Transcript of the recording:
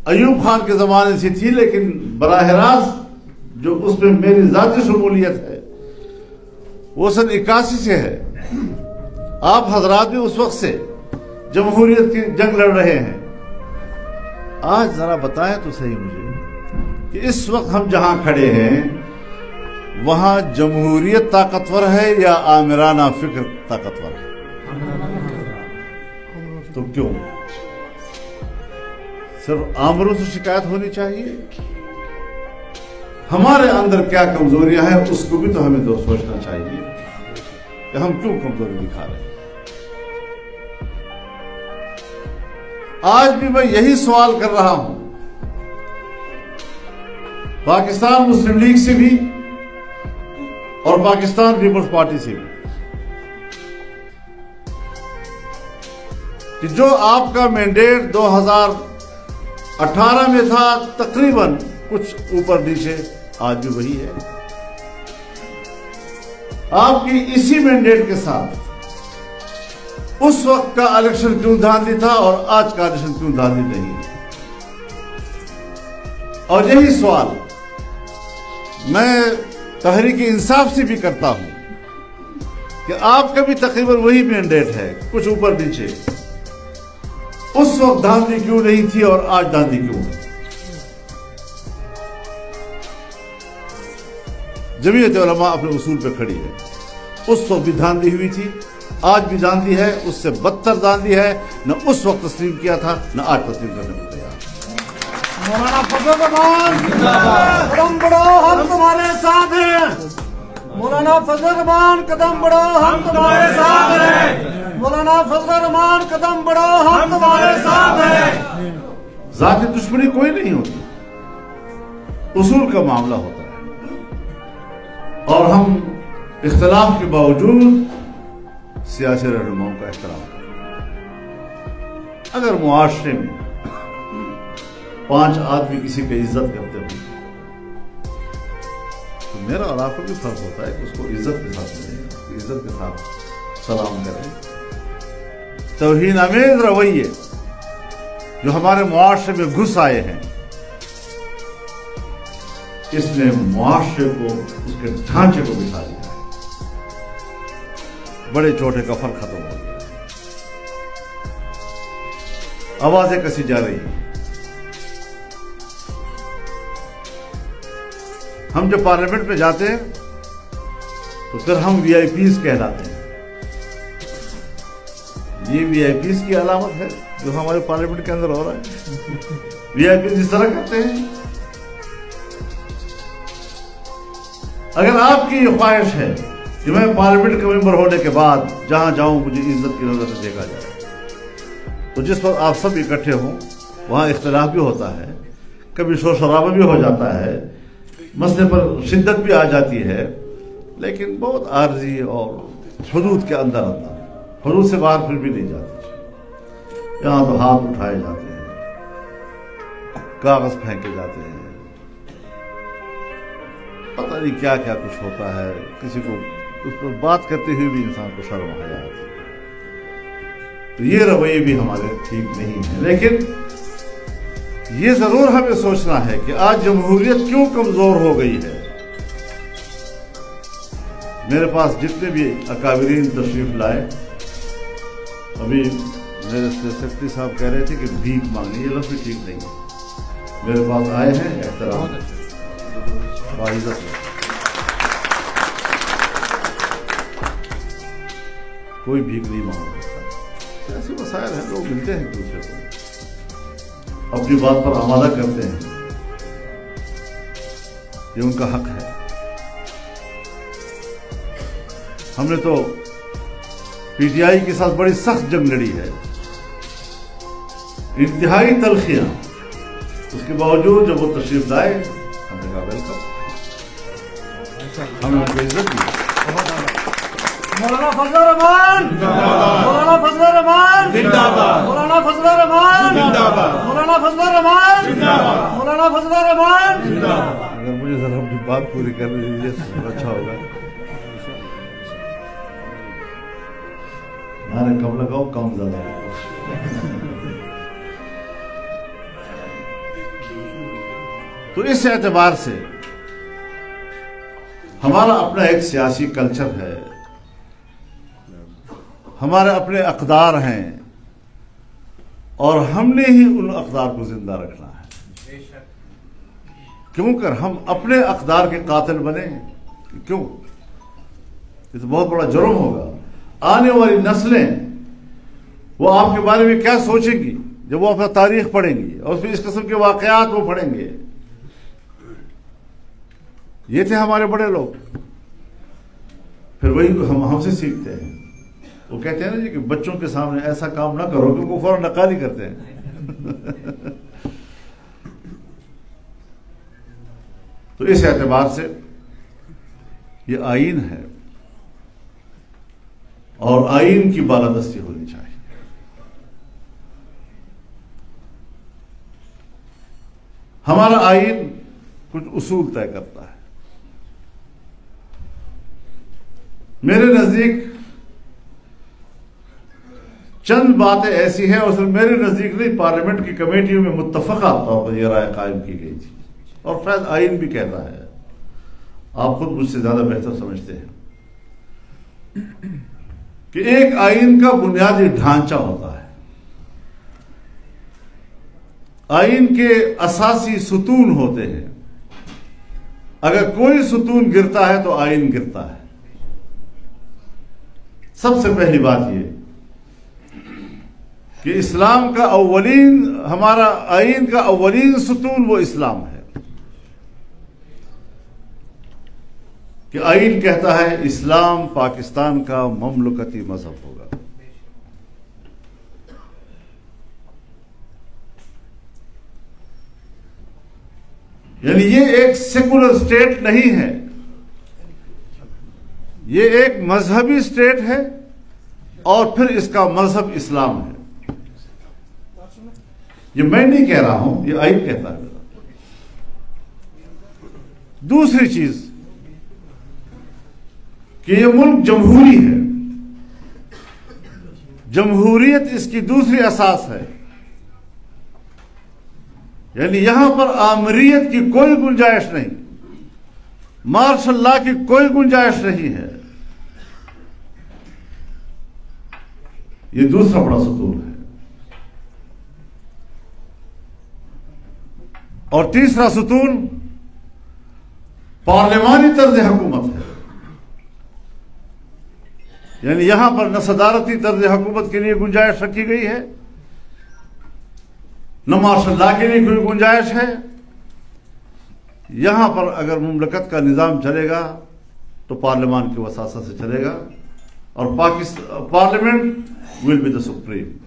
ایوب خان کے زمانے سے تھی، لیکن براہ راست جو اس میں میری ذاتی شمولیت ہے وہ سن 81 سے ہے۔ آپ حضرات بھی اس وقت سے جمہوریت کی جنگ لڑ رہے ہیں۔ آج ذرا بتائیں تو صحیح مجھے کہ اس وقت ہم جہاں کھڑے ہیں وہاں جمہوریت طاقتور ہے یا آمرانہ فکر طاقتور ہے؟ تو کیوں صرف آمروں سے شکایت ہونی چاہیے؟ ہمارے اندر کیا کمزوریاں ہیں اس کو بھی تو ہمیں تو سوچنا چاہیے کہ ہم کیوں کمزوری دکھا رہے ہیں۔ آج بھی میں یہی سوال کر رہا ہوں پاکستان مسلم لیگ سے بھی اور پاکستان پیپلز پارٹی سے بھی کہ جو آپ کا مینڈیٹ 2018 میں تھا تقریباً کچھ اوپر نیچے آج بھی وہی ہے۔ آپ کی اسی مینڈیٹ کے ساتھ اس وقت کا الیکشن کیوں دھاندلی تھا اور آج کا الیکشن کیوں دھاندلی نہیں ہے؟ اور یہی سوال میں تحریک انصاف سے بھی کرتا ہوں کہ آپ کا بھی تقریباً وہی مینڈیٹ ہے، کچھ اوپر نیچے، اس وقت دھاندلی کیوں نہیں تھی اور آج دھاندلی کیوں ہے؟ جمعیت علماء اپنے اصول پہ کھڑی ہے، اس وقت بھی دھاندلی ہوئی تھی، آج بھی دھاندلی ہے، اس سے بدتر دھاندلی ہے، نہ اس وقت تسلیم کیا تھا نہ آج تسلیم کرنے کو تیار۔ مولانا فضل الرحمان قدم بڑھو ہم تمہارے ساتھ ہیں، مولانا فضل الرحمان قدم بڑھو ہم تمہارے ساتھ ہیں، مولانا فضل الرحمان قدم بڑھو ہم تمہارے ساتھ ہیں۔ ذاتی دشمنی کوئی نہیں ہوتی، اصول کا معاملہ ہوتا ہے، اور ہم اختلاف کے باوجود سیاسی رہنماؤں کا احترام کریں۔ اگر معاشرے میں 5 آدمی کسی کی عزت کرتے ہوں تو میرا اور آپ کو بھی فرض ہوتا ہے کہ اس کو عزت کے ساتھ ملے، عزت کے ساتھ سلام کریں۔ توہین آمیز رویے جو ہمارے معاشرے میں گھس آئے ہیں، اس نے معاشرے کو، اس کے ڈھانچے کو بٹھا دیا ہے، بڑے چھوٹے کا فرق ختم ہو گیا، آوازیں کسی جا رہی ہیں۔ ہم جب پارلیمنٹ میں جاتے ہیں تو پھر ہم وی آئی پیز کہلاتے ہیں۔ یہ وی آئی پیز کی علامت ہے جو ہمارے پارلیمنٹ کے اندر ہو رہا ہے۔ وی آئی پیز اس طرح کرتے ہیں۔ اگر آپ کی یہ خواہش ہے کہ میں پارلیمنٹ کا ممبر ہونے کے بعد جہاں جاؤں مجھے عزت کی نظر سے دیکھا جائے، تو جس وقت آپ سب اکٹھے ہوں وہاں اختلاف بھی ہوتا ہے، کبھی شور شرابہ بھی ہو جاتا ہے، مسئلے پر شدت بھی آ جاتی ہے، لیکن بہت عارضی اور حدود کے اندر حدود سے باہر پھر بھی نہیں جاتی۔ یہاں تو ہاتھ اٹھائے جاتے ہیں، کاغذ پھینکے جاتے ہیں، پتہ نہیں کیا کیا کچھ ہوتا ہے، کسی کو اس پر بات کرتے ہوئے بھی انسان کو شرم آ جاتی ہے۔ تو یہ رویے بھی ہمارے ٹھیک نہیں ہیں، لیکن یہ ضرور ہمیں سوچنا ہے کہ آج جمہوریت کیوں کمزور ہو گئی ہے۔ میرے پاس جتنے بھی اکابرین تشریف لائے، ابھی میرے سیکرٹری صاحب کہہ رہے تھے کہ بھیک مانگنی، یہ لفظ بھی ٹھیک نہیں ہے۔ میرے پاس آئے ہیں احترام باعزت ہے، کوئی بھیک نہیں مانگ سکتا۔ ایسے مسائل ہیں، لوگ ملتے ہیں ایک دوسرے کو، اپنی بات پر آمادہ کرتے ہیں، یہ ان کا حق ہے۔ ہم نے تو پی ٹی آئی کے ساتھ بڑی سخت جنگ لڑی ہے، انتہائی تلخیاں، اس کے باوجود جب وہ تشریف لائے ہم نے کہا ویلکم، ہم نے ان کو عزت دی۔ مولانا فضل الرحمان مولانا فضل الرحمان مولانا فضل الرحمان مولانا فضل الرحمان مولانا فضل الرحمان۔ اگر مجھے ذرا اپنی بات پوری کر لیجیے تو اچھا ہوگا۔ نعرے کم لگاؤ، کم زیادہ۔ تو اس اعتبار سے ہمارا اپنا ایک سیاسی کلچر ہے، ہمارے اپنے اقدار ہیں، اور ہم نے ہی ان اقدار کو زندہ رکھنا ہے۔ کیوں کر ہم اپنے اقدار کے قاتل بنے؟ کیوں؟ یہ تو بہت بڑا جرم ہوگا۔ آنے والی نسلیں وہ آپ کے بارے میں کیا سوچیں گی جب وہ اپنا تاریخ پڑھیں گی اور پھر اس قسم کے واقعات وہ پڑھیں گے؟ یہ تھے ہمارے بڑے لوگ، پھر وہی ہم سے سیکھتے ہیں۔ وہ کہتے ہیں نا جی کہ بچوں کے سامنے ایسا کام نہ کرو، کیونکہ وہ فوراً نقالی کرتے ہیں۔ تو اس اعتبار سے یہ آئین ہے، اور آئین کی بالادستی ہونی چاہیے۔ ہمارا آئین کچھ اصول طے کرتا ہے۔ میرے نزدیک چند باتیں ایسی ہیں، اور صرف میرے نزدیک نہیں، پارلیمنٹ کی کمیٹیوں میں متفقہ طور پر یہ رائے قائم کی گئی تھی، اور فیض آئین بھی کہتا ہے، آپ خود مجھ سے زیادہ بہتر سمجھتے ہیں، کہ ایک آئین کا بنیادی ڈھانچہ ہوتا ہے، آئین کے اساسی ستون ہوتے ہیں، اگر کوئی ستون گرتا ہے تو آئین گرتا ہے۔ سب سے پہلی بات یہ کہ اسلام کا ہمارا آئین کا اولین ستون وہ اسلام ہے، کہ آئین کہتا ہے اسلام پاکستان کا مملکتی مذہب ہوگا۔ یعنی یہ ایک سیکولر اسٹیٹ نہیں ہے، یہ ایک مذہبی اسٹیٹ ہے، اور پھر اس کا مذہب اسلام ہے۔ یہ میں نہیں کہہ رہا ہوں، یہ آئین کہتا ہے۔ دوسری چیز کہ یہ ملک جمہوری ہے، جمہوریت اس کی دوسری اساس ہے، یعنی یہاں پر آمریت کی کوئی گنجائش نہیں، مارشل لا کی کوئی گنجائش نہیں ہے۔ یہ دوسرا بڑا ستون ہے۔ اور تیسرا ستون پارلیمانی طرز حکومت ہے، یعنی یہاں پر نہ صدارتی طرز حکومت کے لیے گنجائش رکھی گئی ہے، نہ مارشل لا کے لیے کوئی گنجائش ہے۔ یہاں پر اگر مملکت کا نظام چلے گا تو پارلیمان کی وساطت سے چلے گا، اور parliament will be the supreme.